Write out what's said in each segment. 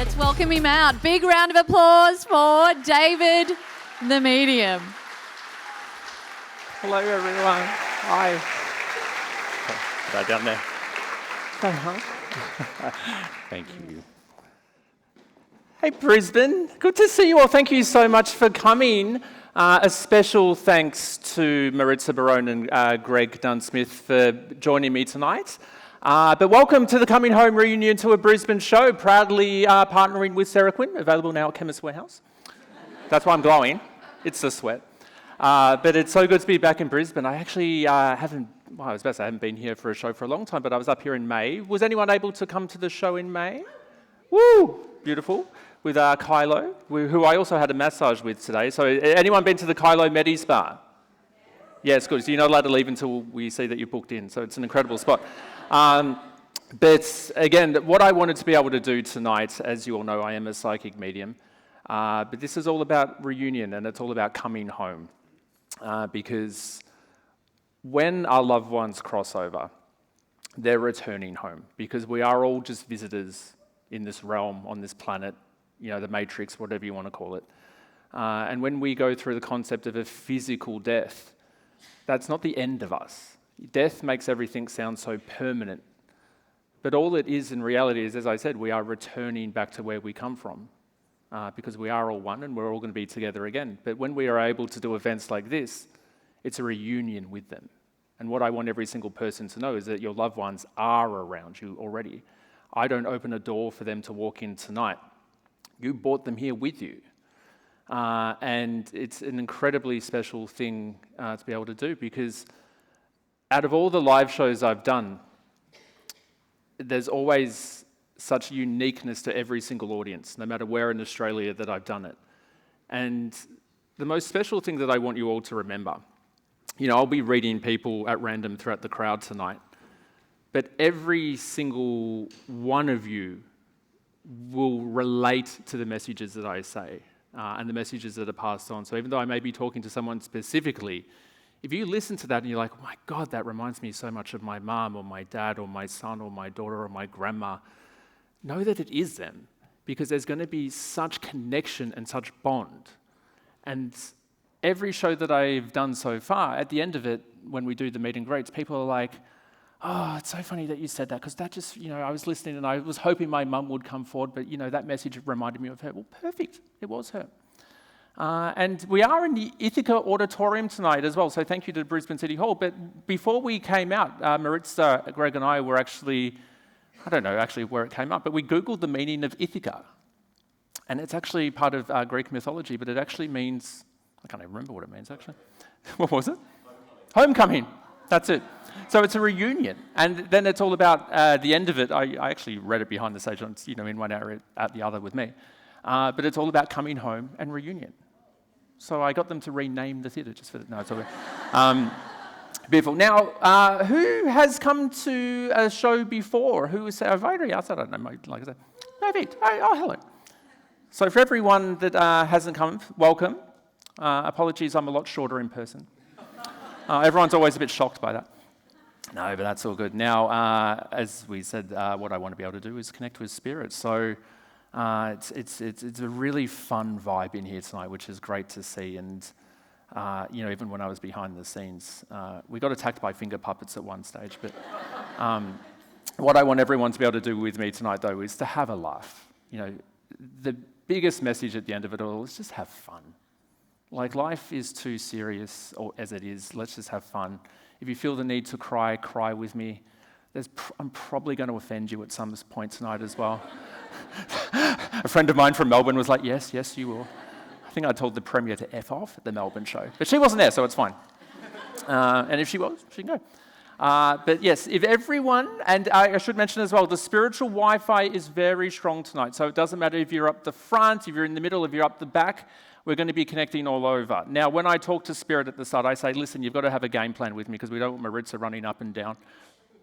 Let's welcome him out. Big round of applause for David, the medium. Hello, everyone. Hi. Right down there. Say hi. Thank you. Hey, Brisbane. Good to see you all. Thank you so much for coming. A special thanks to Maritza Barone and Greg Dunn-Smith for joining me tonight. But welcome to the Coming Home reunion to a Brisbane show, proudly partnering with CeraQuin, available now at Chemist Warehouse. That's why I'm glowing. It's the sweat. But it's so good to be back in Brisbane. I actually I haven't been here for a show for a long time, but I was up here in May. Was anyone able to come to the show in May? Woo! Beautiful. With Kylo, who I also had a massage with today. So anyone been to the Kylo Medi Spa? Yeah, it's good. So you're not allowed to leave until we see that you're booked in. So it's an incredible spot. But again, what I wanted to be able to do tonight, as you all know, I am a psychic medium. But this is all about reunion, and it's all about coming home. Because when our loved ones cross over, they're returning home. Because we are all just visitors in this realm, on this planet, you know, the matrix, whatever you want to call it. And when we go through the concept of a physical death, that's not the end of us. Death makes everything sound so permanent. But all it is in reality is, as I said, we are returning back to where we come from. Because we are all one and we're all going to be together again. But when we are able to do events like this, it's a reunion with them. And what I want every single person to know is that your loved ones are around you already. I don't open a door for them to walk in tonight. You brought them here with you. And it's an incredibly special thing to be able to do, because out of all the live shows I've done, there's always such uniqueness to every single audience, no matter where in Australia that I've done it. And the most special thing that I want you all to remember, you know, I'll be reading people at random throughout the crowd tonight, but every single one of you will relate to the messages that I say and the messages that are passed on. So even though I may be talking to someone specifically, if you listen to that and you're like, oh my God, that reminds me so much of my mum or my dad or my son or my daughter or my grandma, know that it is them, because there's going to be such connection and such bond. And every show that I've done so far, at the end of it, when we do the meet and greets, people are like, oh, it's so funny that you said that, because that just, you know, I was listening and I was hoping my mum would come forward, but, you know, that message reminded me of her. Well, perfect. It was her. And we are in the Ithaca Auditorium tonight as well, so thank you to Brisbane City Hall. But before we came out, Maritza, Greg and I were actually, I don't know actually where it came up, but we Googled the meaning of Ithaca. And it's actually part of Greek mythology, but it actually means, I can't even remember what it means actually. What was it? Homecoming. That's it. So it's a reunion. And then it's all about the end of it. I actually read it behind the stage, you know, in one area, at the other with me. But it's all about coming home and reunion. So I got them to rename the theatre just for the, no, it's all good. Beautiful. Now, who has come to a show before? Who was, I've already asked that, I don't know, like I said. Perfect. Oh, hello. So for everyone that hasn't come, welcome. Apologies, I'm a lot shorter in person. Everyone's always a bit shocked by that. No, but that's all good. Now, as we said, what I want to be able to do is connect with spirits. So it's a really fun vibe in here tonight, which is great to see. And you know, even when I was behind the scenes, we got attacked by finger puppets at one stage. But what I want everyone to be able to do with me tonight, though, is to have a laugh. You know, the biggest message at the end of it all is just have fun. Like, life is too serious, or as it is. Let's just have fun. If you feel the need to cry, cry with me. I'm probably going to offend you at some point tonight as well. A friend of mine from Melbourne was like, yes, you will. I think I told the Premier to F off at the Melbourne show. But she wasn't there, so it's fine. And if she was, she can go. But yes, if everyone, and I should mention as well, the spiritual Wi-Fi is very strong tonight. So it doesn't matter if you're up the front, if you're in the middle, if you're up the back. We're going to be connecting all over. Now, when I talk to Spirit at the start, I say, listen, you've got to have a game plan with me, because we don't want Maritza running up and down.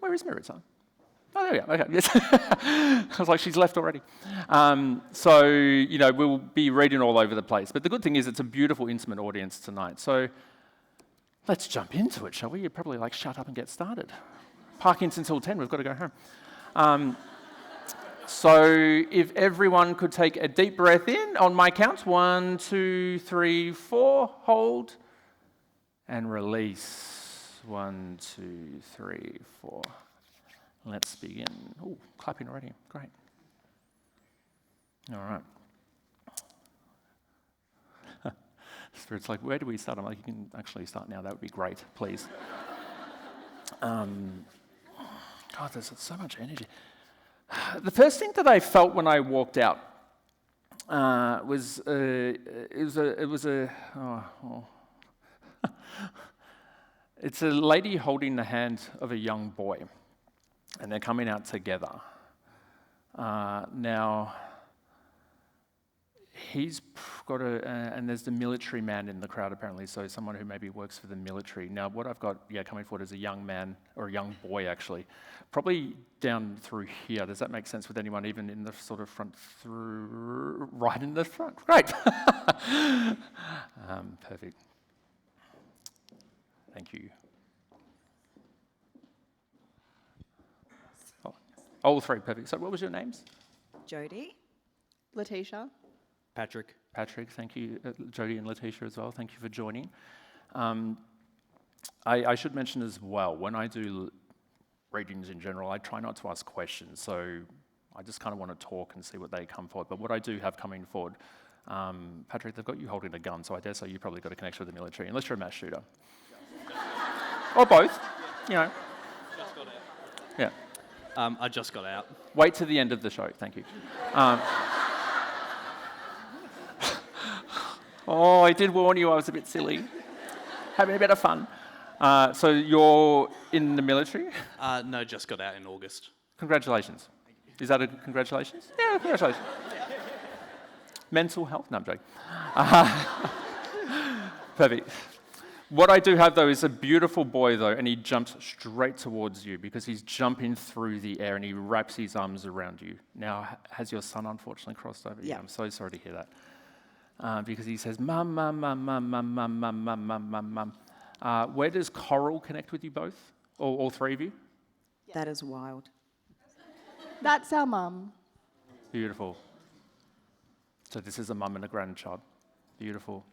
Where is Maritza? Oh, there we go. Okay, yes. I was like, she's left already. So, you know, we'll be reading all over the place. But the good thing is it's a beautiful, intimate audience tonight. So let's jump into it, shall we? You're probably like, shut up and get started. Parking's until 10. We've got to go home. So if everyone could take a deep breath in on my count, 1, 2, 3, 4, hold, and release. 1, 2, 3, 4. Let's begin. Oh, clapping already. Great. All right. Spirit's like, where do we start? I'm like, you can actually start now. That would be great, please. God, there's so much energy. The first thing that I felt when I walked out was it's a lady holding the hand of a young boy, and they're coming out together. Now, he's got and there's the military man in the crowd apparently, so someone who maybe works for the military. Now, what I've got, coming forward is a young man, or a young boy actually, probably down through here. Does that make sense with anyone, even in the sort of front through, right in the front? Great. Perfect. Thank you. Oh, all three, perfect. So what was your names? Jody. Letitia. Patrick. Patrick, thank you. Jody and Letitia as well, thank you for joining. I should mention as well, when I do readings in general, I try not to ask questions, so I just kind of want to talk and see what they come forward. But what I do have coming forward, Patrick, they've got you holding a gun, so I dare say you've probably got a connection with the military, unless you're a mass shooter. Or both, you know. Just got out. Yeah. I just got out. Wait to the end of the show, thank you. Oh, I did warn you I was a bit silly. Having a bit of fun. So you're in the military? No, just got out in August. Congratulations. Is that a congratulations? Yeah, congratulations. Mental health? No, I'm joking. Perfect. What I do have, though, is a beautiful boy, though, and he jumps straight towards you because he's jumping through the air and he wraps his arms around you. Now, has your son unfortunately crossed over? Yeah. I'm so sorry to hear that. Because he says, Mum, Mum, Mum, Mum, Mum, Mum, Mum, Mum, Mum, Mum, Mum. Where does Coral connect with you both? All three of you? That is wild. That's our mum. Beautiful. So this is a mum and a grandchild. Beautiful.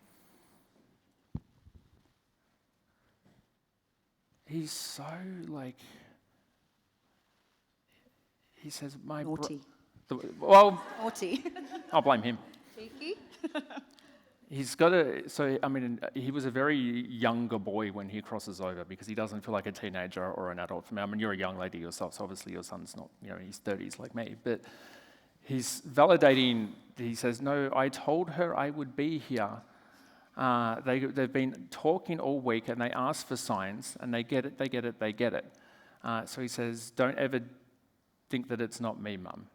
He's so he says, Naughty. Well, Naughty. I'll blame him. Cheeky. He's he was a very younger boy when he crosses over because he doesn't feel like a teenager or an adult for me. I mean, you're a young lady yourself, so obviously your son's not, he's 30s like me. But he's validating, he says, no, I told her I would be here. They've been talking all week and they ask for signs and they get it. So he says, don't ever think that it's not me, Mum.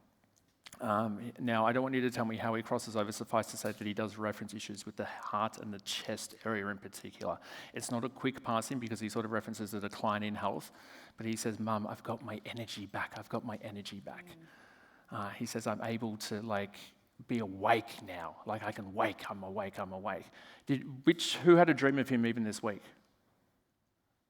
Now, I don't want you to tell me how he crosses over. Suffice to say that he does reference issues with the heart and the chest area in particular. It's not a quick passing because he sort of references a decline in health, but he says, Mum, I've got my energy back. I've got my energy back. He says, I'm able to be awake now. Like I can wake, I'm awake. Who had a dream of him even this week?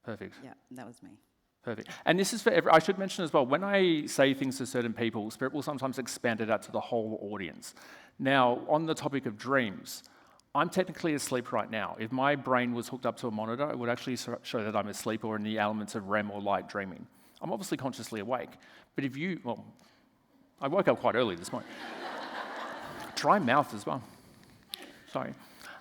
Perfect. Yeah, that was me. Perfect. And this is for I should mention as well, when I say things to certain people, Spirit will sometimes expand it out to the whole audience. Now, on the topic of dreams, I'm technically asleep right now. If my brain was hooked up to a monitor, it would actually show that I'm asleep or in the elements of REM or light dreaming. I'm obviously consciously awake. But I woke up quite early this morning. Dry mouth as well. Sorry.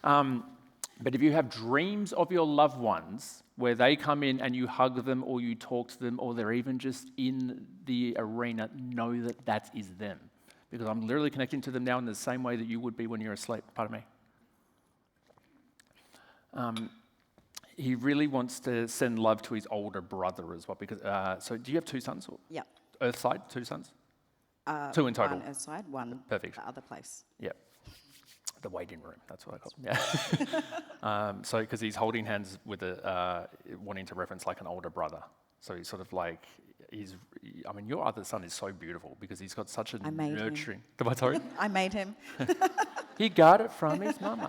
But if you have dreams of your loved ones where they come in and you hug them or you talk to them or they're even just in the arena, know that that is them. Because I'm literally connecting to them now in the same way that you would be when you're asleep. Pardon me. He really wants to send love to his older brother as well. Because so do you have two sons? Yeah. Earthside, two sons? Two in total. One Earthside, one Perfect. the other place. Yep. The waiting room, that's what I call it. Yeah. So, because he's holding hands with wanting to reference like an older brother. So he's sort of your other son is so beautiful because he's got such a nurturing. Am I sorry? I made him. He got it from his mama.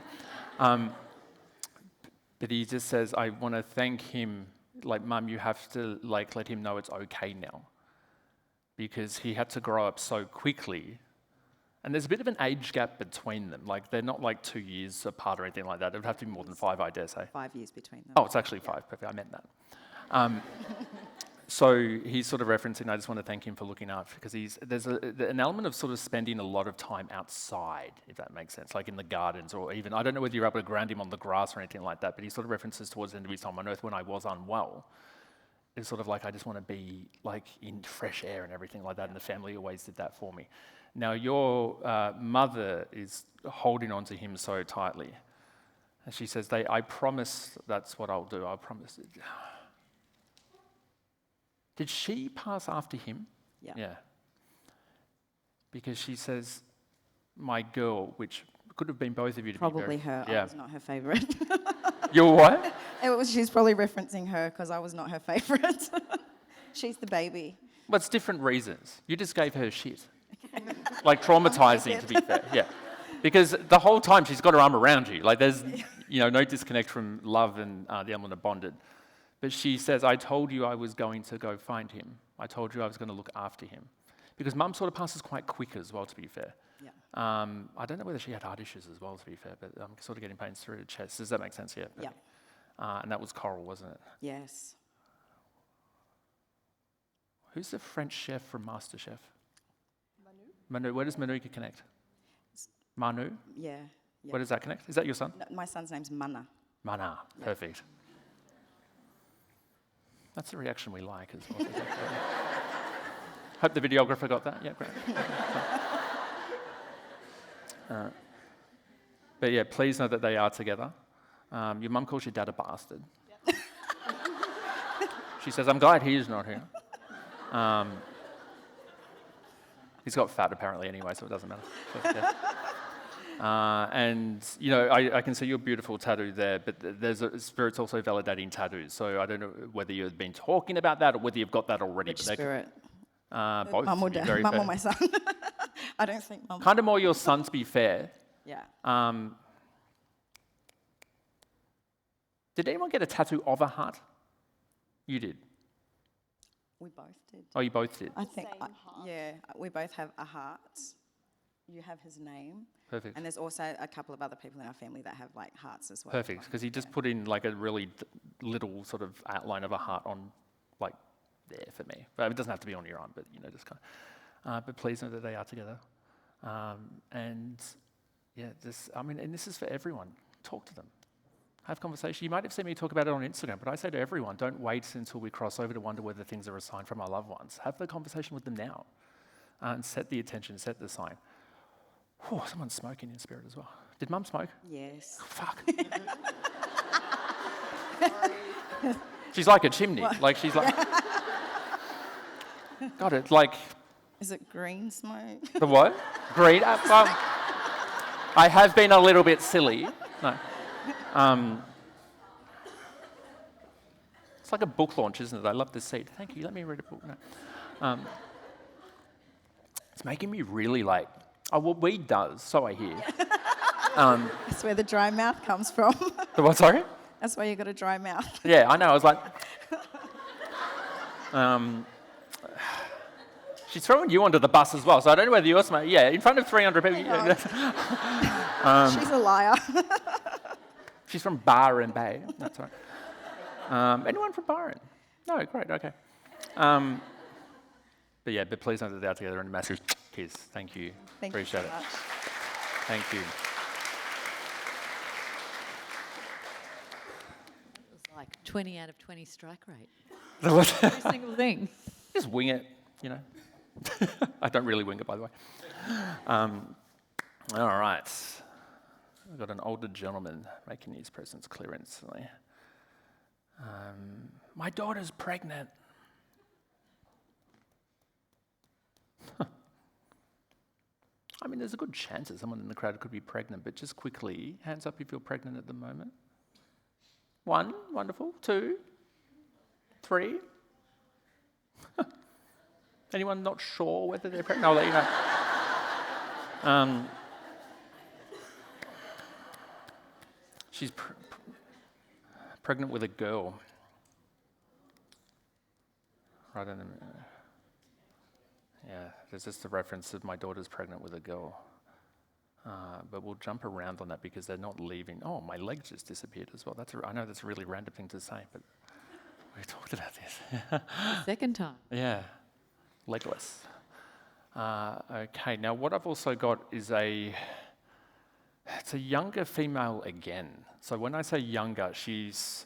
But he just says, I want to thank him. Like, Mum, you have to let him know it's okay now. because he had to grow up so quickly. And there's a bit of an age gap between them. Like, they're not like 2 years apart or anything like that. It would have to be more than 5, I dare say. 5 years between them. Oh, it's actually 5. Perfect. I meant that. So he's sort of referencing, I just want to thank him for looking after, because there's an element of sort of spending a lot of time outside, if that makes sense, like in the gardens, or even, I don't know whether you're able to ground him on the grass or anything like that, but he sort of references towards the end of his time on Earth when I was unwell. It's sort of like, I just want to be like in fresh air and everything like that, and the family always did that for me. Now, your mother is holding on to him so tightly. And she says, I promise that's what I'll do. I promise. Did she pass after him? Yeah. Because she says, my girl, which could have been both of you to Probably be her. Yeah. I was not her favourite. You're what? She's probably referencing her because I was not her favourite. She's the baby. Well, it's different reasons. You just gave her shit. Like traumatizing, to be fair. Yeah. Because the whole time she's got her arm around you. Like there's, no disconnect from love and the element of bonded. But she says, I told you I was going to go find him. I told you I was going to look after him. Because mum sort of passes quite quick as well, to be fair. Yeah. I don't know whether she had heart issues as well, to be fair, but I'm sort of getting pains through the chest. Does that make sense? Yeah. Yeah. And that was Coral, wasn't it? Yes. Who's the French chef from MasterChef? Manu. Where does Manuka connect? Manu? Yeah. Where does that connect? Is that your son? No, my son's name's Mana. Mana. Yeah. Perfect. That's the reaction we like as well. Hope the videographer got that. Yeah, great. But yeah, please know that they are together. Your mum calls your dad a bastard. Yep. She says, I'm glad he's not here. He's got fat apparently anyway, so it doesn't matter. But, yeah. And, I can see your beautiful tattoo there, but Spirit's also validating tattoos. So I don't know whether you've been talking about that or whether you've got that already. Which Spirit? Both. Mum or dad? Very Mum fair. or my son? I don't think mum. Kind of more your son, to be fair. Yeah. Did anyone get a tattoo of a heart? You did. We both did. Oh, you both did. I think, Same heart. yeah, we both have a heart. You have his name. Perfect. And there's also a couple of other people in our family that have like hearts as well. Perfect, because he just put in like a really little sort of outline of a heart on, like, there for me. But it doesn't have to be on your arm, but just kind of. But please know that they are together. And yeah, and this is for everyone. Talk to them. Have conversation. You might have seen me talk about it on Instagram, but I say to everyone, don't wait until we cross over to wonder whether things are a sign from our loved ones. Have the conversation with them now. And set the attention, set the sign. Whew, someone's smoking in spirit as well. Did mum smoke? Yes. Oh, fuck. She's like a chimney. What? Like she's like. Got it. Like. Is it green smoke? The what? Green. Well, I have been a little bit silly. No. It's like a book launch, isn't it? I love this seat. Thank you. Let me read a book. No. It's making me really like. Oh, well, weed does. So I hear. That's where the dry mouth comes from. The what? Sorry. That's why you got a dry mouth. Yeah, I know. I was like. She's throwing you under the bus as well, so I don't know whether you're smoking. Yeah, in front of 300 people. She's a liar. She's from Byron Bay. That's right. Anyone from Byron? No, great, okay. But please know that they're together and a massive kiss. Thank you. Appreciate you so it. much. Thank you. It was like 20 out of 20 strike rate. Just Every single thing. wing it, I don't really wing it, by the way. All right. We've got an older gentleman making his presence clear instantly. My daughter's pregnant. I mean, there's a good chance that someone in the crowd could be pregnant, but just quickly, hands up if you're pregnant at the moment. 1, wonderful. 2, 3. Anyone not sure whether they're pregnant? I'll let you know. She's pregnant with a girl. Right in the Yeah, there's just a reference of my daughter's pregnant with a girl. But we'll jump around on that because they're not leaving. Oh, my leg just disappeared as well. I know that's a really random thing to say, but we talked about this. Second time. Yeah, legless. Okay, now what I've also got is it's a younger female again. So when I say younger, she's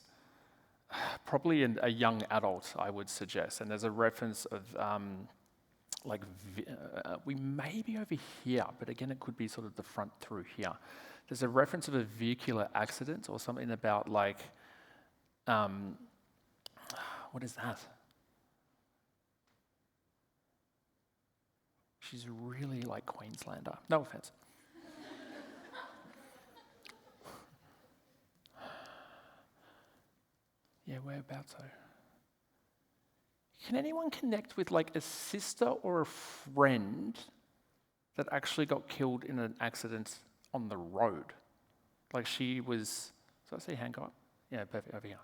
probably a young adult, I would suggest. And there's a reference of we may be over here, but again, it could be sort of the front through here. There's a reference of a vehicular accident or something about like, what is that? She's really like Queenslander. No offense. Yeah, whereabouts though? Can anyone connect with like a sister or a friend that actually got killed in an accident on the road? Like she was, so I see hand go up? Yeah, perfect, over here.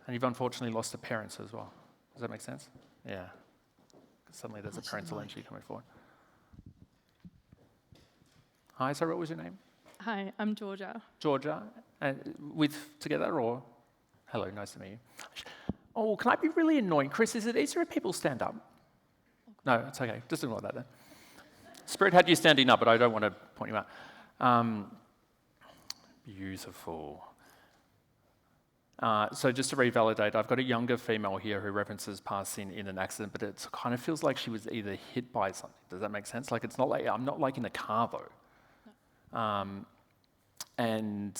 And you've unfortunately lost a parent as well. Does that make sense? Yeah. Suddenly there's a parental energy coming forward. Hi, sorry, what was your name? Hi, I'm Georgia. Georgia. And together or? Hello, nice to meet you. Oh, can I be really annoying? Chris, is it easier if people stand up? No, it's okay. Just ignore that then. Spirit had you standing up, but I don't want to point you out. Beautiful. So just to revalidate, I've got a younger female here who references passing in an accident, but it kind of feels like she was either hit by something. Does that make sense? Like it's not like, I'm not like in a car though. No. And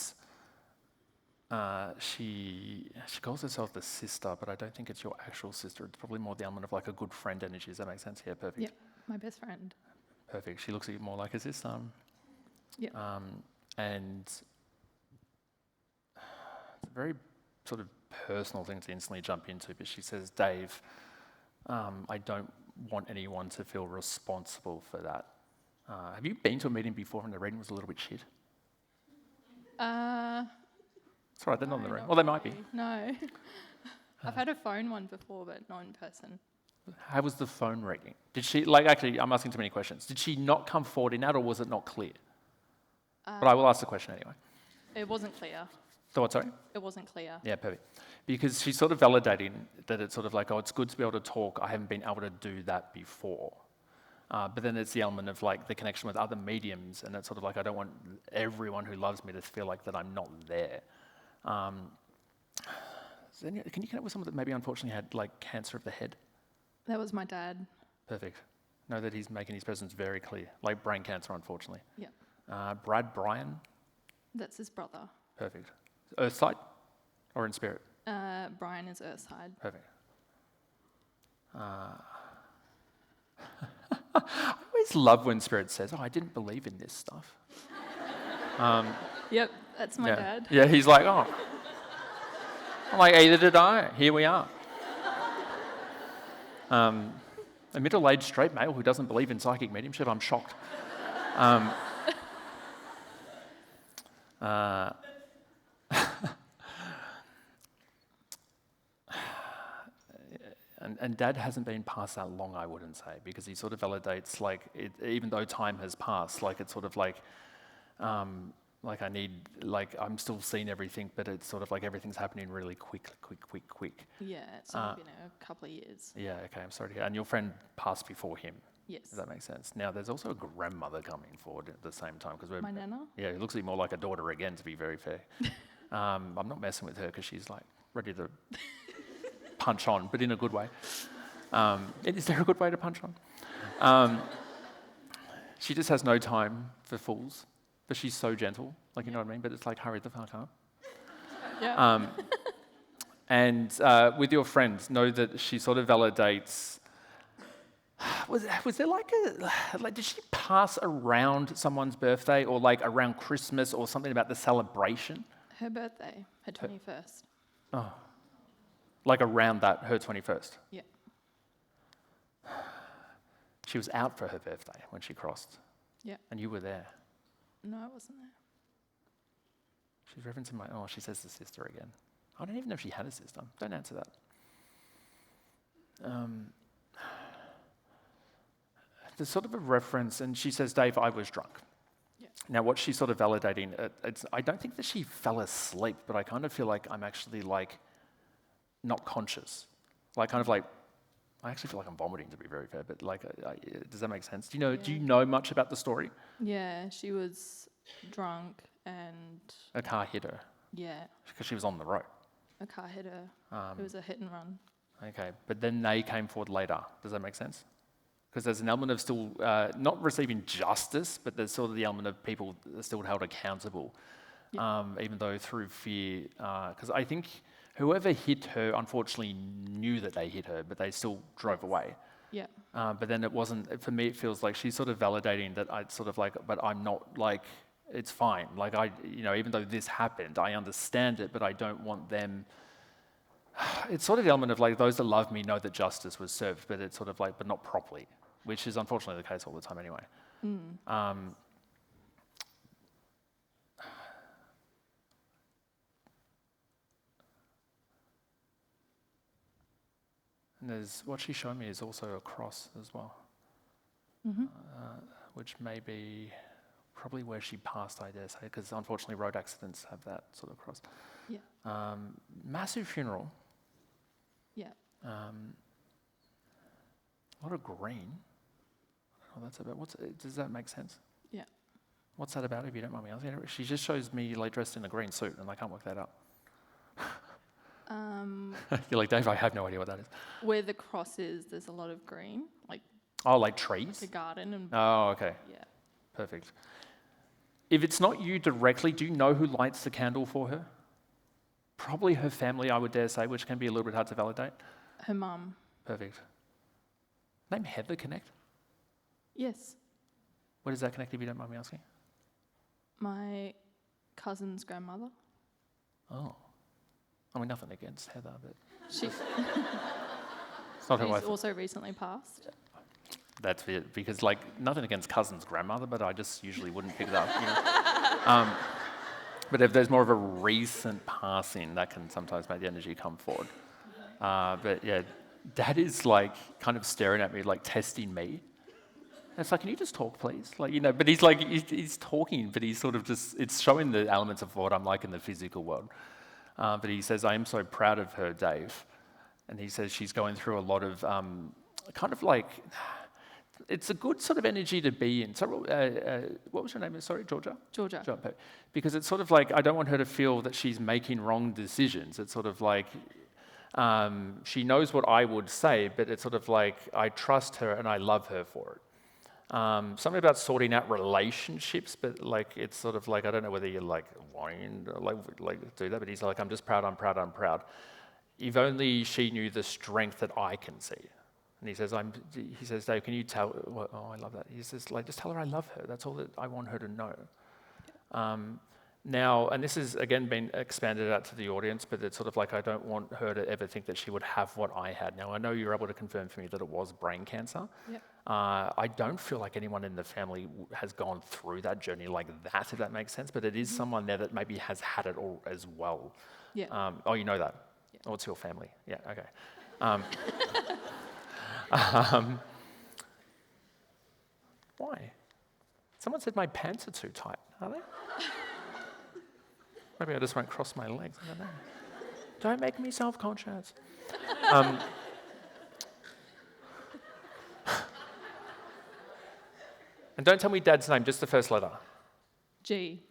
she calls herself the sister, but I don't think it's your actual sister. It's probably more the element of like a good friend energy. Does that make sense? Yeah, perfect. Yep, my best friend. Perfect. She looks more like a sister. Yep. And it's a very sort of personal thing to instantly jump into, but she says, Dave, I don't want anyone to feel responsible for that. Have you been to a meeting before and the reading was a little bit shit? It's all right, they're not in the room. Well, they might be. No. I've had a phone one before, but not in person. How was the phone ringing? Did she, like, actually, I'm asking too many questions. Did she not come forward in that, or was it not clear? But I will ask the question anyway. It wasn't clear. So what, sorry? It wasn't clear. Yeah, perfect. Because she's sort of validating that it's sort of like, oh, it's good to be able to talk. I haven't been able to do that before. But then it's the element of like the connection with other mediums, and it's sort of like, I don't want everyone who loves me to feel like that I'm not there. Can you connect with someone that maybe unfortunately had like cancer of the head? That was my dad. Perfect. Know that he's making his presence very clear, like brain cancer, unfortunately. Yeah. Brian? That's his brother. Perfect. Earthside or in spirit? Brian is Earthside. Perfect. I always love when spirit says, oh, I didn't believe in this stuff. Yep, that's my dad. Yeah, he's like, oh. I'm like, either did I. Here we are. A middle-aged straight male who doesn't believe in psychic mediumship, I'm shocked. And Dad hasn't been past that long, I wouldn't say, because he sort of validates, like, even though time has passed, like, it's sort of like I need, like, I'm still seeing everything, but it's sort of like everything's happening really quick. Yeah, it's only been a couple of years. Yeah, okay, I'm sorry to hear. And your friend passed before him. Yes. Does that make sense? Now, there's also a grandmother coming forward at the same time. Because My nana? Yeah, it looks more like a daughter again, to be very fair. I'm not messing with her because she's, like, ready to punch on, but in a good way. Is there a good way to punch on? She just has no time for fools, but she's so gentle, like, you know what I mean? But it's like, hurry the fuck up. Yeah. And with your friends, know that she sort of validates. Was there like did she pass around someone's birthday or like around Christmas or something about the celebration? Her birthday, her 21st. Oh, like around that, her 21st? Yeah. She was out for her birthday when she crossed. Yeah. And you were there. No, I wasn't there. She's referencing she says the sister again. I don't even know if she had a sister. Don't answer that. There's sort of a reference, and she says, Dave, I was drunk. Yeah. Now, what she's sort of validating, I don't think that she fell asleep, but I kind of feel like I'm actually like not conscious. Like kind of like, I actually feel like I'm vomiting, to be very fair, but like, does that make sense? Do you know much about the story? Yeah, she was drunk and A car hit her yeah, because she was on the road. a car hit her. It was a hit and run. Okay, but then they came forward later. Does that make sense? Because there's an element of still not receiving justice, but there's sort of the element of people still held accountable, even though through fear. Because I think whoever hit her, unfortunately, knew that they hit her, but they still drove away. Yeah. But then it wasn't, for me, it feels like she's sort of validating that I sort of like, but I'm not like, it's fine. Like even though this happened, I understand it, but I don't want them. It's sort of the element of like, those that love me know that justice was served, but it's sort of like, but not properly, which is unfortunately the case all the time anyway. And there's, what she's showing me is also a cross as well, which may be probably where she passed, I dare say, because unfortunately road accidents have that sort of cross. Yeah. Massive funeral. Yeah. A lot of green. Oh, that's about. Does that make sense? Yeah. What's that about? If you don't mind me asking, she just shows me like dressed in a green suit, and I can't work that out. You're like, Dave, I have no idea what that is. Where the cross is, there's a lot of green, like Oh, like trees? the garden and Oh, okay. yeah. Perfect. If it's not you directly, do you know who lights the candle for her? Probably her family, I would dare say, which can be a little bit hard to validate. Her mum. Perfect. Name Heather connect? Yes. Where does that connect, if you don't mind me asking? My cousin's grandmother. Oh. I mean, nothing against Heather, but She, it's not who I she's also recently passed. That's it, because like, nothing against cousin's grandmother, but I just usually wouldn't pick it up, you know. But if there's more of a recent passing, that can sometimes make the energy come forward. But yeah, Dad is like kind of staring at me, like testing me. And it's like, can you just talk, please? Like, you know, but he's like, he's talking, but he's sort of just, it's showing the elements of what I'm like in the physical world. But he says, I am so proud of her, Dave. And he says she's going through a lot of kind of like, it's a good sort of energy to be in. So, what was your name? Sorry, Georgia? Georgia. Because it's sort of like, I don't want her to feel that she's making wrong decisions. It's sort of like, she knows what I would say, but it's sort of like, I trust her and I love her for it. Something about sorting out relationships, but like, it's sort of like, I don't know whether you're like whining or like do that, but he's like, I'm just proud, I'm proud, I'm proud. If only she knew the strength that I can see. And he says, Dave, can you tell, oh, I love that. He says, like, just tell her I love her. That's all that I want her to know. Now, and this has again been expanded out to the audience, but it's sort of like, I don't want her to ever think that she would have what I had. Now, I know you're able to confirm for me that it was brain cancer. Yep. I don't feel like anyone in the family has gone through that journey like that, if that makes sense, but it is someone there that maybe has had it all as well. Yeah. Oh, you know that? Yeah. Oh, it's your family. Yeah, okay. Why? Someone said my pants are too tight. Are they? Maybe I just won't cross my legs. I don't know. Don't make me self-conscious. And don't tell me Dad's name, just the first letter. G.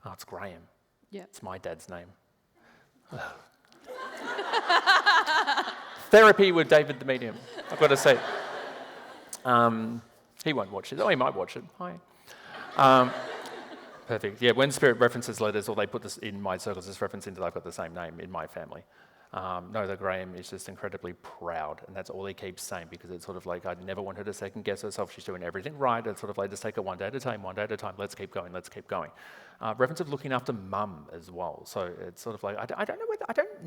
Oh, it's Graham. Yeah. It's my dad's name. Therapy with David the Medium, I've got to say. He won't watch it. Oh, he might watch it. Hi. Perfect. Yeah, when Spirit references letters, or they put this in my circles, it's referencing that I've got the same name in my family. No, that Graham is just incredibly proud, and that's all he keeps saying, because it's sort of like, I never want her to second guess herself. She's doing everything right. It's sort of like, just take it one day at a time, one day at a time. Let's keep going, let's keep going. Reference of looking after mum as well. So it's sort of like, I don't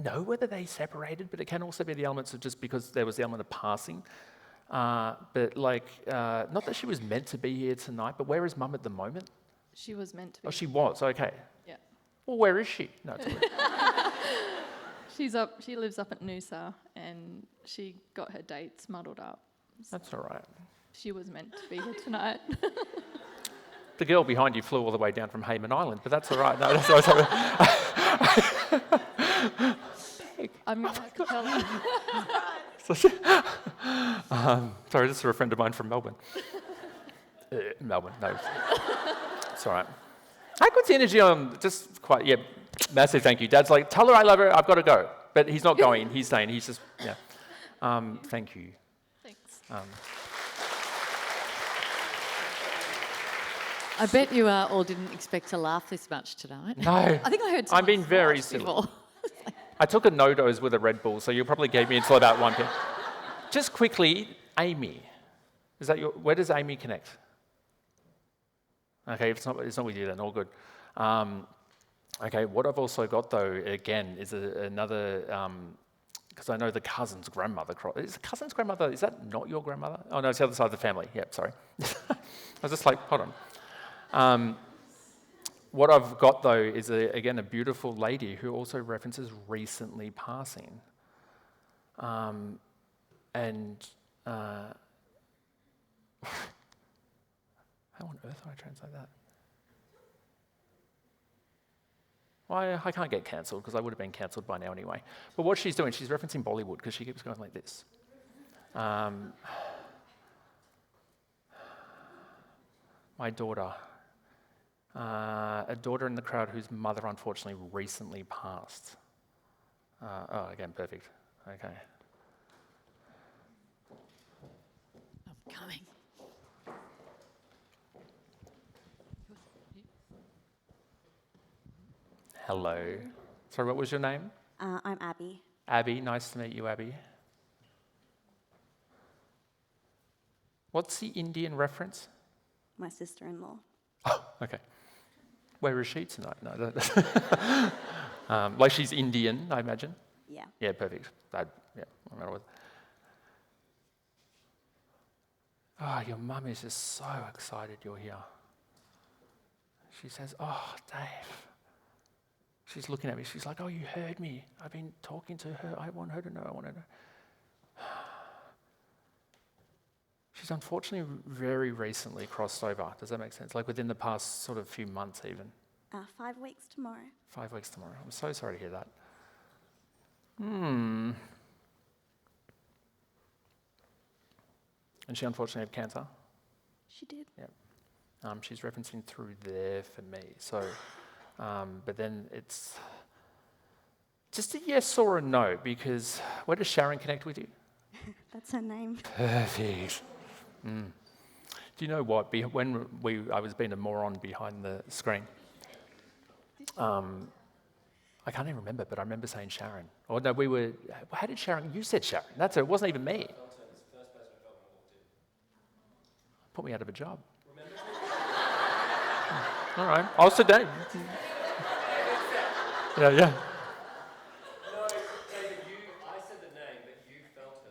know whether they separated, but it can also be the elements of just because there was the element of passing. But like, not that she was meant to be here tonight, but where is mum at the moment? She was meant to be. Oh, she was, okay. Yeah. Well, where is she? No, it's all right. She lives up at Noosa, and she got her dates muddled up. That's all right. She was meant to be here tonight. The girl behind you flew all the way down from Hayman Island, but that's all right. No, that's all right. I'm going to have to tell her. Sorry, this is a friend of mine from Melbourne. Melbourne, no. It's all right. How good's the energy on, just quite, yeah, massive thank you. Dad's like, tell her I love her, I've got to go. But he's not going, he's staying, he's just, yeah. Thank you. Thanks. I bet you all didn't expect to laugh this much tonight. No. I think I heard I'm being someone very snort silly. before. I took a no-dose with a Red Bull, so you probably gave me until about 1 p.m. Just quickly, Amy. Is that where does Amy connect? Okay, if it's not with you then, all good. Okay, what I've also got though, again, is another, because I know the cousin's grandmother, is the cousin's grandmother, is that not your grandmother? Oh no, it's the other side of the family, yep, sorry. I was just like, hold on. What I've got though is, again, a beautiful lady who also references recently passing. And how on earth do I translate that? Well, I can't get cancelled because I would have been cancelled by now anyway. But what she's doing, she's referencing Bollywood because she keeps going like this. My daughter. A daughter in the crowd whose mother unfortunately recently passed. Oh, again, perfect. Okay. I'm coming. Hello. Sorry, what was your name? I'm Abby. Abby, nice to meet you, Abby. What's the Indian reference? My sister-in-law. Oh, okay. Where is she tonight? No, like she's Indian, I imagine. Yeah. Yeah, perfect. Yeah, no matter what. Oh, your mum is just so excited you're here. She says, oh, Dave. She's looking at me. She's like, oh, you heard me. I've been talking to her. I want her to know. I want her to know. She's unfortunately very recently crossed over. Does that make sense? Like within the past sort of few months even. 5 weeks tomorrow. 5 weeks tomorrow. I'm so sorry to hear that. And she unfortunately had cancer. She did. Yep. She's referencing through there for me. So, but then it's just a yes or a no, because where does Sharon connect with you? That's her name. Perfect. Do you know what? When I was being a moron behind the screen. I can't even remember, but I remember saying Sharon. Or no, how did Sharon? You said Sharon. That's it. It wasn't even me. Put me out of a job. All right, I'll sit down. Yeah. No, David, I said the name, but you felt her.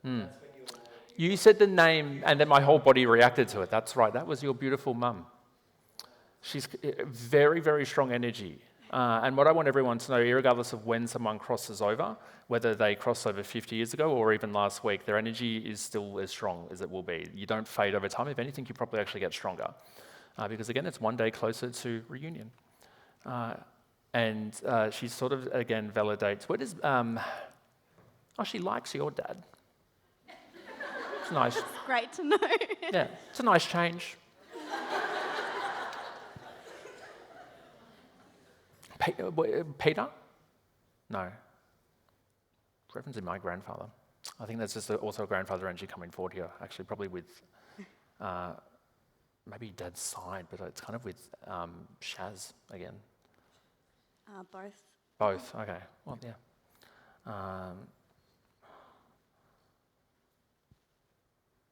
That's when You said the name, and then my whole body reacted to it. That's right. That was your beautiful mum. She's very, very strong energy. And what I want everyone to know, regardless of when someone crosses over, whether they crossed over 50 years ago or even last week, their energy is still as strong as it will be. You don't fade over time. If anything, you probably actually get stronger. Because again, it's one day closer to reunion. And she sort of, again, validates, where does, she likes your dad. It's nice. It's great to know. Yeah, it's a nice change. Peter? No. Referencing my grandfather. I think that's just also a grandfather energy coming forward here, actually, probably with maybe Dad's side, but it's kind of with Shaz again. Both. Both, okay. Well, yeah.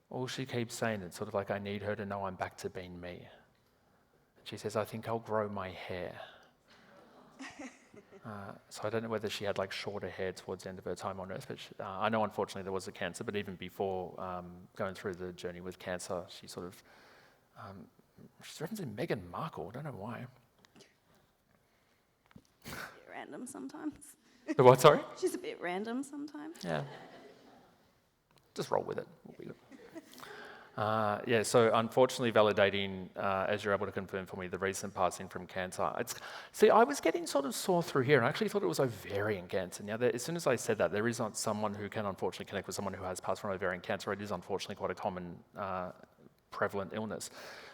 All she keeps saying, it's sort of like, I need her to know I'm back to being me. She says, I think I'll grow my hair. So I don't know whether she had like shorter hair towards the end of her time on Earth, but I know unfortunately there was a cancer, but even before going through the journey with cancer, she sort of, she's referencing Meghan Markle, I don't know why. Random sometimes. The what, sorry? She's a bit random sometimes. Yeah. Just roll with it. We'll be good. Yeah, so unfortunately validating, as you're able to confirm for me, the recent passing from cancer. See, I was getting sort of sore through here, and I actually thought it was ovarian cancer. Now, as soon as I said that, there is not someone who can unfortunately connect with someone who has passed from ovarian cancer. It is unfortunately quite a common, prevalent illness.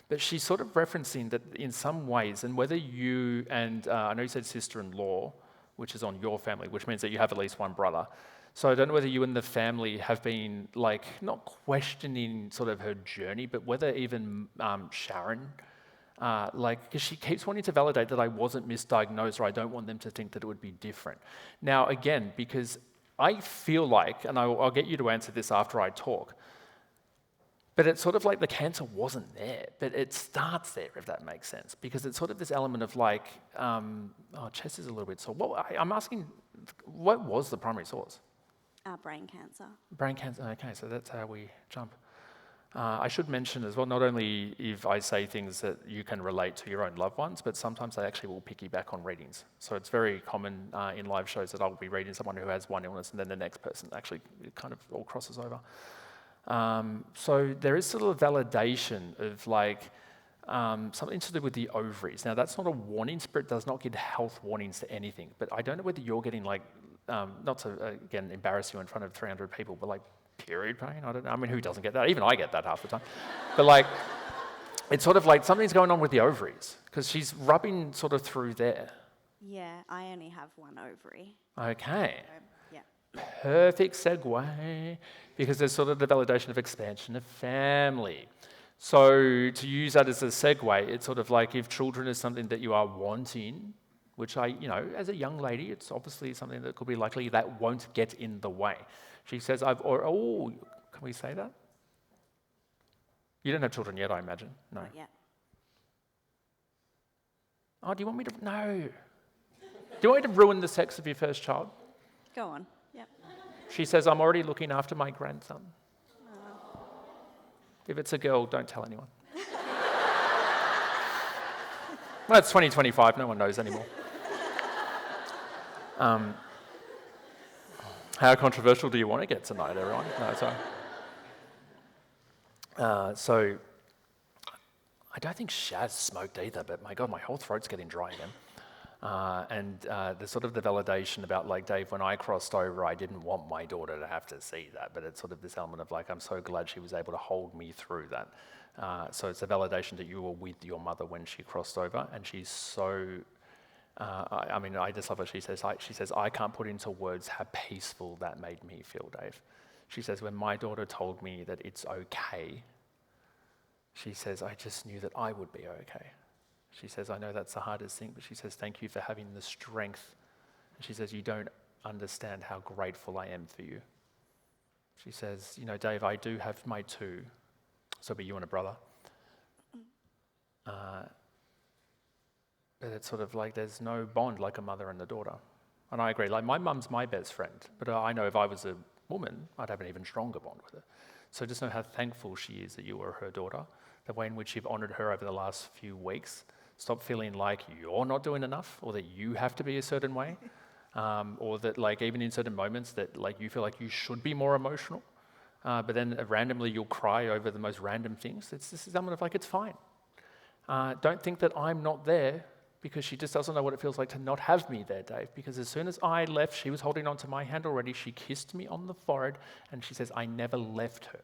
But she's sort of referencing that in some ways, and whether you and, I know you said sister-in-law, which is on your family, which means that you have at least one brother. So I don't know whether you and the family have been, like, not questioning sort of her journey, but whether even Sharon, because she keeps wanting to validate that I wasn't misdiagnosed, or I don't want them to think that it would be different. Now, again, because I feel like, and I'll get you to answer this after I talk, but it's sort of like the cancer wasn't there, but it starts there, if that makes sense, because it's sort of this element of like, chest is a little bit sore. I'm asking, what was the primary source? Brain cancer. Brain cancer, okay, so that's how we jump. I should mention as well, not only if I say things that you can relate to your own loved ones, but sometimes they actually will piggyback on readings. So it's very common in live shows that I'll be reading someone who has one illness and then the next person actually it kind of all crosses over. So there is sort of a validation of like something to do with the ovaries. Now that's not a warning, Spirit does not give health warnings to anything, but I don't know whether you're getting like, not to again embarrass you in front of 300 people, but like period pain, I don't know, I mean who doesn't get that? Even I get that half the time. But like, it's sort of like something's going on with the ovaries, because she's rubbing sort of through there. Yeah, I only have one ovary. Okay. Yeah. Perfect segue, because there's sort of the validation of expansion of family. So to use that as a segue, it's sort of like if children is something that you are wanting, which as a young lady, it's obviously something that could be likely that won't get in the way. She says, can we say that? You don't have children yet, I imagine? No. Not yet. Oh, do you want me to? No. Do you want me to ruin the sex of your first child? Go on. Yep. She says, I'm already looking after my grandson. If it's a girl, don't tell anyone. Well, it's 2025, no one knows anymore. How controversial do you want to get tonight, everyone? No, sorry. So, I don't think Shaz smoked either, but my God, my whole throat's getting dry again. And the sort of the validation about like, Dave, when I crossed over, I didn't want my daughter to have to see that, but it's sort of this element of like, I'm so glad she was able to hold me through that. So it's a validation that you were with your mother when she crossed over, and she's so, I just love what she says. She says, I can't put into words how peaceful that made me feel, Dave. She says, when my daughter told me that it's okay, she says, I just knew that I would be okay. She says, I know that's the hardest thing, but she says, thank you for having the strength. And she says, you don't understand how grateful I am for you. She says, Dave, I do have my two, so it'll be you and a brother. But it's sort of like there's no bond like a mother and a daughter. And I agree, like my mum's my best friend, but I know if I was a woman, I'd have an even stronger bond with her. So just know how thankful she is that you are her daughter, the way in which you've honoured her over the last few weeks. Stop feeling like you're not doing enough, or that you have to be a certain way, or that like even in certain moments that like you feel like you should be more emotional, but then randomly you'll cry over the most random things. This is element of like, it's fine. Don't think that I'm not there, because she just doesn't know what it feels like to not have me there, Dave. Because as soon as I left, she was holding on to my hand already. She kissed me on the forehead, and she says, I never left her.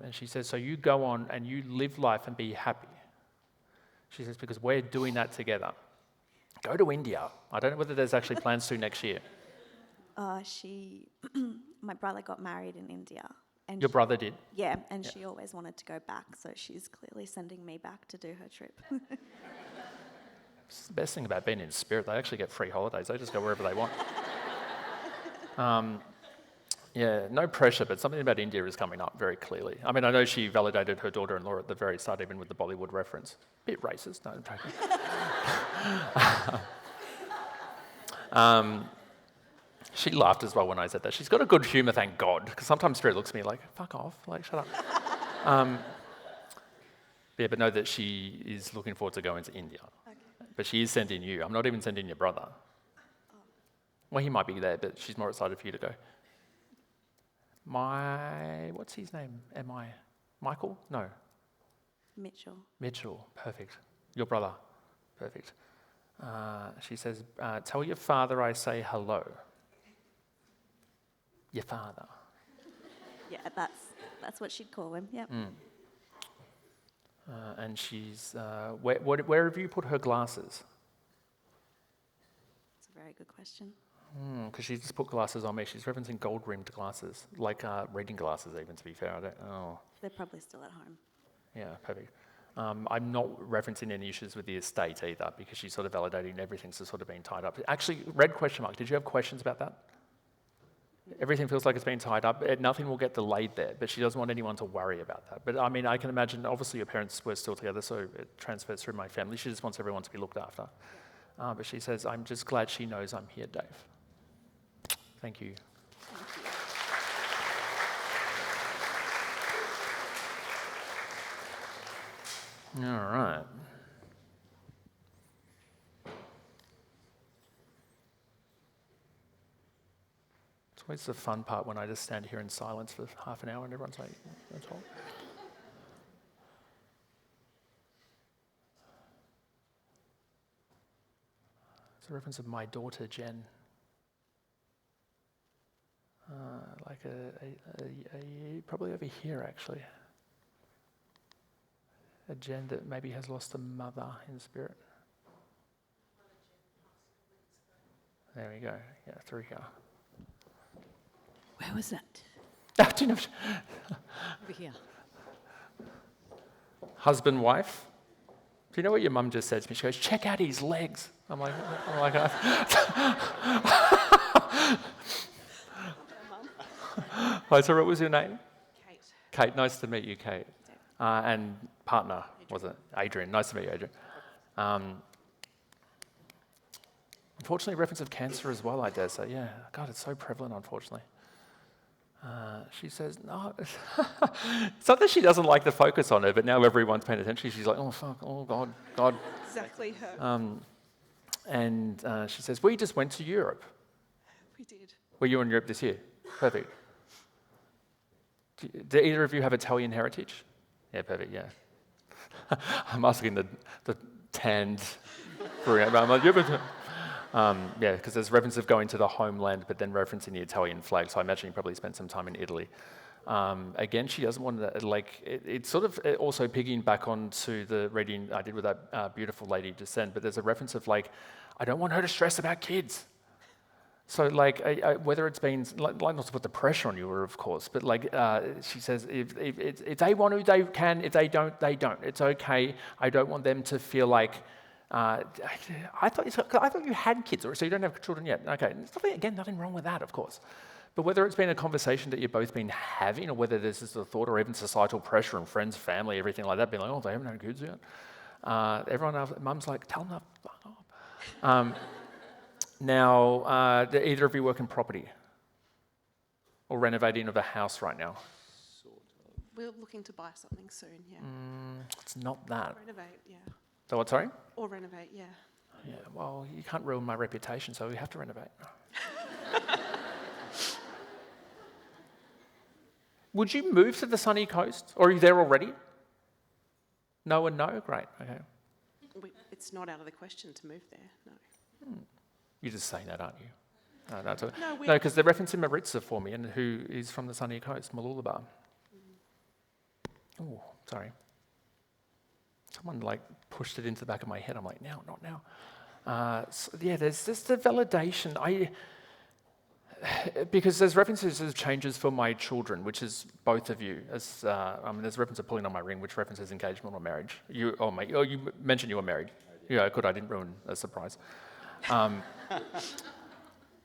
And she says, so you go on and you live life and be happy. She says, because we're doing that together. Go to India. I don't know whether there's actually plans to next year. My brother got married in India. And Your brother did? Yeah, and she always wanted to go back, so she's clearly sending me back to do her trip. It's the best thing about being in Spirit. They actually get free holidays. They just go wherever they want. Yeah, no pressure, but something about India is coming up very clearly. I mean, I know she validated her daughter-in-law at the very start, even with the Bollywood reference. Bit racist, no, I'm joking. She laughed as well when I said that. She's got a good humour, thank God, because sometimes Spirit looks at me like, fuck off, like, shut up. Yeah, but know that she is looking forward to going to India. Okay. But she is sending you. I'm not even sending your brother. Well, he might be there, but she's more excited for you to go. What's his name? Michael? No. Mitchell. Mitchell, perfect. Your brother, perfect. She says, tell your father I say hello. Your father. Yeah, that's what she'd call him. Yep. And she's, where have you put her glasses? It's a very good question. Because she's just put glasses on me. She's referencing gold-rimmed glasses, like reading glasses even, to be fair. They're probably still at home. Yeah, perfect. I'm not referencing any issues with the estate either, because she's sort of validating everything's sort of been tied up. Actually, red question mark, did you have questions about that? Everything feels like it's been tied up. Nothing will get delayed there, but she doesn't want anyone to worry about that. But I mean, I can imagine, obviously your parents were still together, so it transfers through my family. She just wants everyone to be looked after. But she says, I'm just glad she knows I'm here, Dave. Thank you. All right. It's always the fun part when I just stand here in silence for half an hour and everyone's like, that's all. It's a reference of my daughter, Jen. Like probably over here, actually. A Jen that maybe has lost a mother in spirit. There we go. Yeah, through here. Where was that? Do you know? Over here. Husband, wife. Do you know what your mum just said to me? She goes, check out his legs. I'm like, so what was your name? Kate. Kate, nice to meet you, Kate. And partner, was it? Adrian, nice to meet you, Adrian. Unfortunately, reference of cancer as well, I dare say. Yeah, God, it's so prevalent, unfortunately. She says, no. It's not that she doesn't like the focus on her, but now everyone's paying attention. She's like, oh, fuck, oh, God. Exactly her. And she says, we just went to Europe. We did. Were you in Europe this year? Perfect. Do either of you have Italian heritage? Yeah, perfect, yeah. I'm asking the tanned Korean. I'm like, yeah, because there's reference of going to the homeland, but then referencing the Italian flag. So I imagine you probably spent some time in Italy. Again, she doesn't want to, it's sort of also picking back onto the reading I did with that beautiful lady just then, but there's a reference of I don't want her to stress about kids. So whether it's been, not to put the pressure on you, of course, but she says, if they want to, they can. If they don't, they don't. It's okay. I don't want them to feel like, I thought you had kids, so you don't have children yet. Okay, there's nothing wrong with that, of course. But whether it's been a conversation that you've both been having, or whether there's this thought, or even societal pressure and friends, family, everything like that, being like, oh, they haven't had kids yet. Everyone else, mum's like, tell them to fuck off. Now, do either of you work in property? Or renovating of a house right now? We're looking to buy something soon, yeah. It's not that. Renovate, yeah. So what, sorry? Or renovate, yeah. Yeah, well, you can't ruin my reputation, so we have to renovate. Would you move to the sunny coast? Or are you there already? No and no? Great, okay. It's not out of the question to move there, no. You're just saying that, aren't you? No, no, because they're referencing Maritza for me, and who is from the sunny coast, Mooloolaba. Oh, sorry. Someone pushed it into the back of my head. I'm like, no, not now. There's just a validation. Because there's references of changes for my children, which is both of you. There's reference of pulling on my ring, which references engagement or marriage. You mentioned you were married. Yeah, good. I didn't ruin a surprise.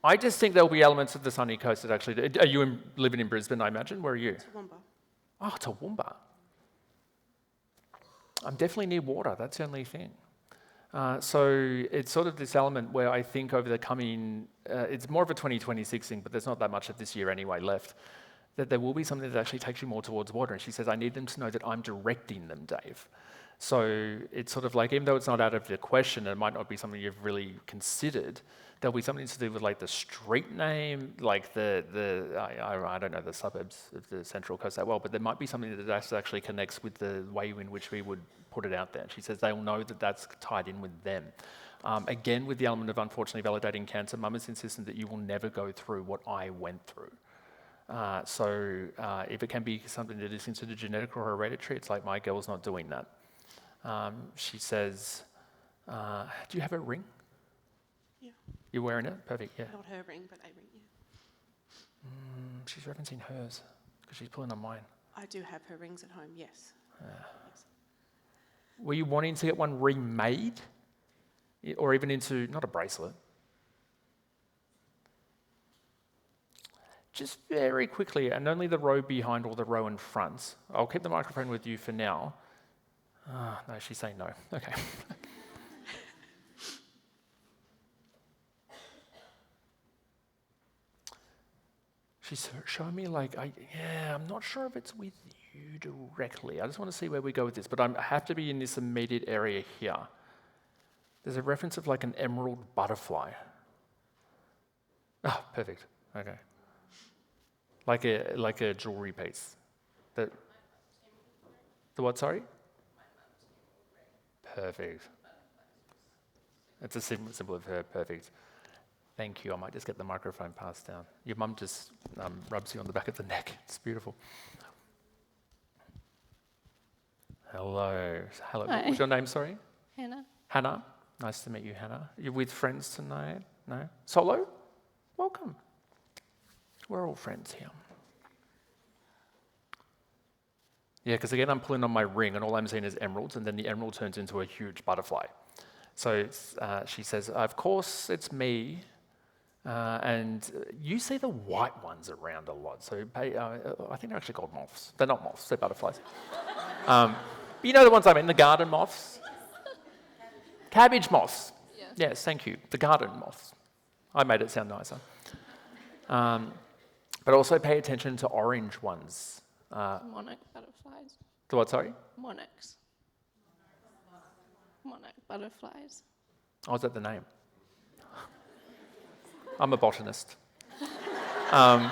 I just think there'll be elements of the sunny coast that actually. Are you living in Brisbane? I imagine. Where are you? Toowoomba. Oh, Toowoomba. I'm definitely near water. That's the only thing. So it's sort of this element where I think over the coming, it's more of a 2026 thing, but there's not that much of this year anyway left, that there will be something that actually takes you more towards water. And she says, I need them to know that I'm directing them, Dave. So it's sort of like, even though it's not out of the question, it might not be something you've really considered, there'll be something to do with like the street name, like I don't know the suburbs of the Central Coast that well, but there might be something that actually connects with the way in which we would put it out there. And she says they'll know that that's tied in with them. Again, with the element of unfortunately validating cancer, Mum is insistent that you will never go through what I went through. So if it can be something that is considered genetic or hereditary, it's like my girl's not doing that. She says, do you have a ring? Yeah. You're wearing it? Perfect, yeah. Not her ring, but a ring, yeah. She's referencing hers, because she's pulling on mine. I do have her rings at home, yes. Yes. Were you wanting to get one remade? Or even into, not a bracelet? Just very quickly, and only the row behind or the row in front. I'll keep the microphone with you for now. No, she's saying no. Okay. She's showing me like, I'm not sure if it's with you directly. I just want to see where we go with this, but I have to be in this immediate area here. There's a reference of like an emerald butterfly. Oh, perfect. Okay. Like a jewelry piece. The what, sorry? Perfect. It's a symbol of her. Perfect. Thank you. I might just get the microphone passed down. Your mum just rubs you on the back of the neck. It's beautiful. Hello. Hello. Hi. What's your name, sorry? Hannah. Hannah. Nice to meet you, Hannah. You're with friends tonight? No? Solo? Welcome. We're all friends here. Yeah, because again, I'm pulling on my ring, and all I'm seeing is emeralds, and then the emerald turns into a huge butterfly. So she says, of course, it's me. And you see the white ones around a lot. So I think they're actually called moths. They're not moths, they're butterflies. You know the ones I mean, the garden moths? Cabbage moths. Yeah. Yes, thank you. The garden moths. I made it sound nicer. But also pay attention to orange ones. Monarch butterflies. The what, sorry? Monarchs. Monarch butterflies. Oh, is that the name? I'm a botanist. I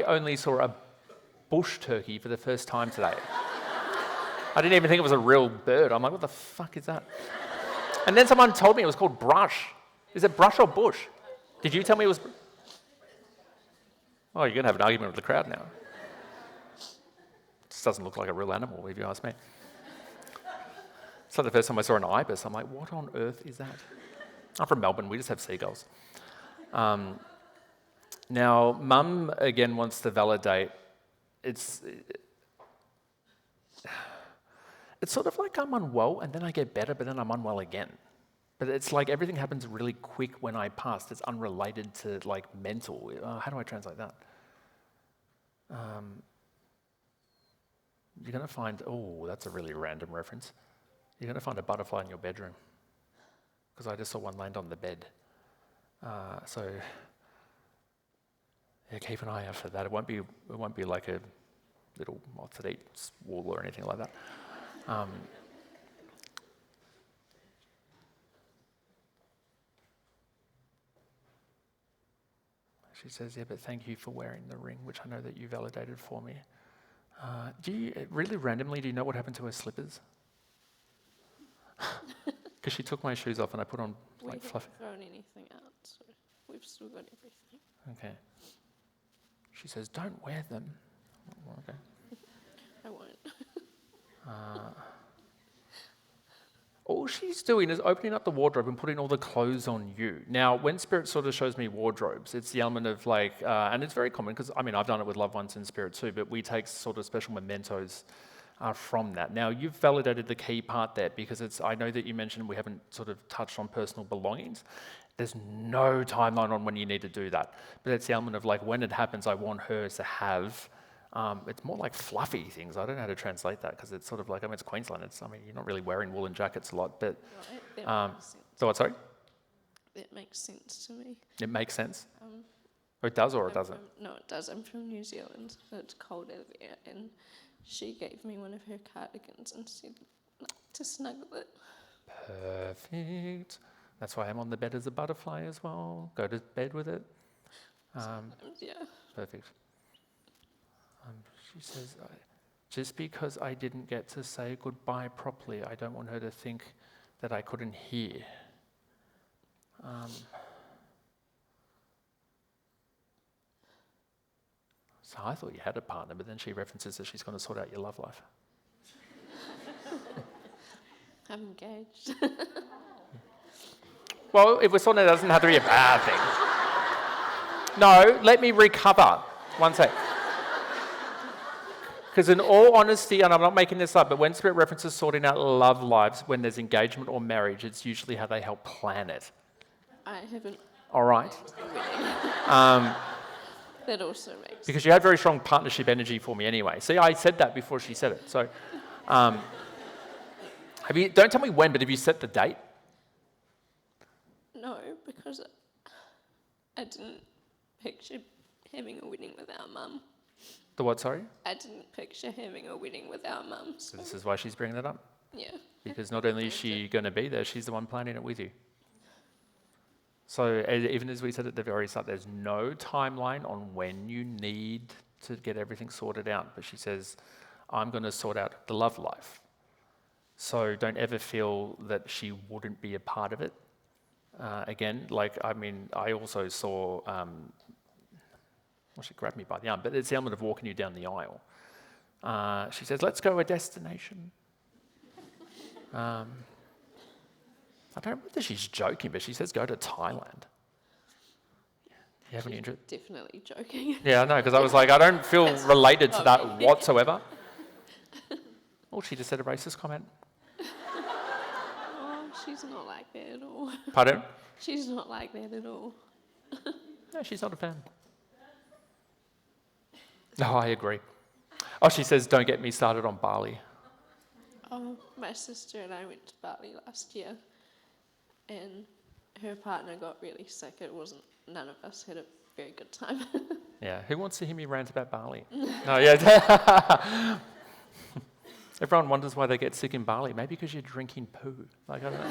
only saw a bush turkey for the first time today. I didn't even think it was a real bird. I'm like, what the fuck is that? And then someone told me it was called brush. Is it brush or bush? Did you tell me it was... Oh, you're going to have an argument with the crowd now. This doesn't look like a real animal, if you ask me. It's like the first time I saw an ibis. I'm like, what on earth is that? I'm from Melbourne. We just have seagulls. Now, Mum, again, wants to validate. It's sort of like I'm unwell, and then I get better, but then I'm unwell again. But it's like everything happens really quick when I pass. It's unrelated to, like, mental. How do I translate that? You're going to find... Oh, that's a really random reference. You're going to find a butterfly in your bedroom. Because I just saw one land on the bed. So... Yeah, keep an eye out for that. It won't be like a little moth that eats wool or anything like that. She says, yeah, but thank you for wearing the ring, which I know that you validated for me. Do you, really randomly, do you know what happened to her slippers? Because she took my shoes off and I put on like fluffy. We haven't thrown anything out, so we've still got everything. Okay. She says, don't wear them. Okay. I won't. All she's doing is opening up the wardrobe and putting all the clothes on you. Now, when Spirit sort of shows me wardrobes, it's the element of like, and it's very common because, I mean, I've done it with loved ones in Spirit too, but we take sort of special mementos from that. Now, you've validated the key part there because it's, I know that you mentioned we haven't sort of touched on personal belongings. There's no timeline on when you need to do that. But it's the element of like, when it happens, I want her to have, it's more like fluffy things. I don't know how to translate that because it's sort of like, I mean, it's Queensland. It's, I mean, you're not really wearing woolen jackets a lot, but... Right, that makes sense. So what, sorry? That makes sense to me. It makes sense? Or it does or it doesn't? No, it does. I'm from New Zealand, so it's cold over there, and she gave me one of her cardigans and said to snuggle it. Perfect. That's why I'm on the bed as a butterfly as well. Go to bed with it. Sometimes, yeah. Perfect. She says, just because I didn't get to say goodbye properly, I don't want her to think that I couldn't hear. So I thought you had a partner, but then she references that she's going to sort out your love life. I'm engaged. Well, if we're sorting it, it doesn't have to be a bad thing. No, let me recover. One sec. Because in all honesty, and I'm not making this up, but when Spirit references sorting out love lives, when there's engagement or marriage, it's usually how they help plan it. I haven't. All right. That also makes Because you had very strong partnership energy for me anyway. See, I said that before she said it. So, don't tell me when, but have you set the date? No, because I didn't picture having a wedding without Mum. The what, sorry? I didn't picture having a wedding without Mum. So this is why she's bringing that up. Yeah. Because not only is she going to be there, she's the one planning it with you. So even as we said at the very start, there's no timeline on when you need to get everything sorted out. But she says, I'm going to sort out the love life. So don't ever feel that she wouldn't be a part of it. Again, I also saw, she grabbed me by the arm, but it's the element of walking you down the aisle. She says, let's go a destination. I don't know whether she's joking, but she says go to Thailand. Do you have any interest? Definitely joking. Yeah, I know, because I was like, I don't feel related to that whatsoever. Oh, she just said a racist comment. Oh, she's not like that at all. Pardon? She's not like that at all. No, she's not a fan. No, I agree. Oh, she says, don't get me started on Bali. Oh, my sister and I went to Bali last year, and her partner got really sick. None of us had a very good time. Yeah, who wants to hear me rant about Bali? No, yeah. Everyone wonders why they get sick in Bali. Maybe because you're drinking poo. I don't know.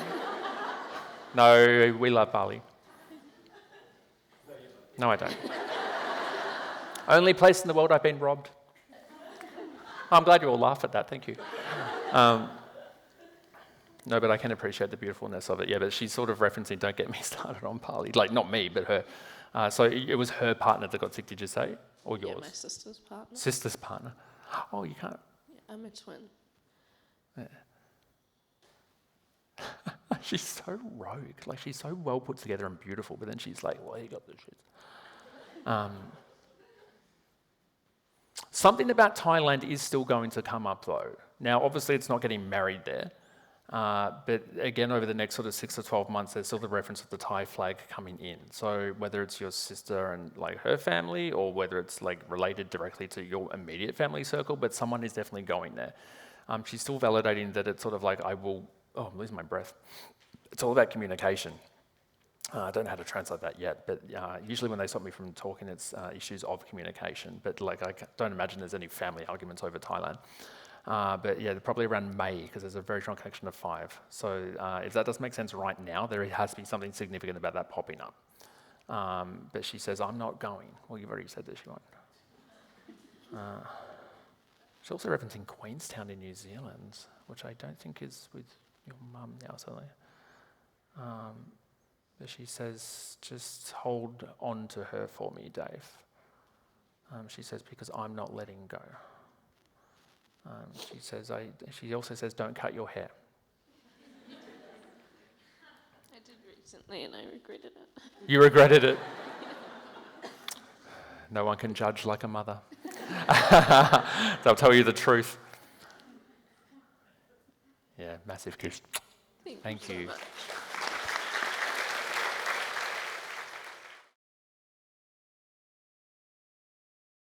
No, we love Bali. No, I don't. Only place in the world I've been robbed. I'm glad you all laugh at that. Thank you. No, but I can appreciate the beautifulness of it. Yeah, but she's sort of referencing, don't get me started on Bali. Like, not me, but her. So it was her partner that got sick, did you say? Or yours? Yeah, my sister's partner. Sister's partner. Oh, you can't. Yeah, I'm a twin. Yeah. She's so rogue. Like, she's so well put together and beautiful, but then she's like, well, you got the shit. Something about Thailand is still going to come up, though. Now, obviously, it's not getting married there. But again, over the next sort of 6 to 12 months, there's still the reference of the Thai flag coming in. So whether it's your sister and like her family, or whether it's like related directly to your immediate family circle, but someone is definitely going there. She's still validating that it's sort of like, I'm losing my breath. It's all about communication. I don't know how to translate that yet, but usually when they stop me from talking, it's issues of communication. But like, I don't imagine there's any family arguments over Thailand. But yeah, probably around May, because there's a very strong connection of 5. So if that doesn't make sense right now, there has to be something significant about that popping up. But she says, I'm not going. Well, you've already said that she won't. She's also referencing Queenstown in New Zealand, which I don't think is with your mum now, so but she says, just hold on to her for me, Dave. She says, because I'm not letting go. She says, she also says, don't cut your hair. I did recently and I regretted it. You regretted it? No one can judge like a mother. They'll tell you the truth. Yeah, massive kiss. Thank you so much.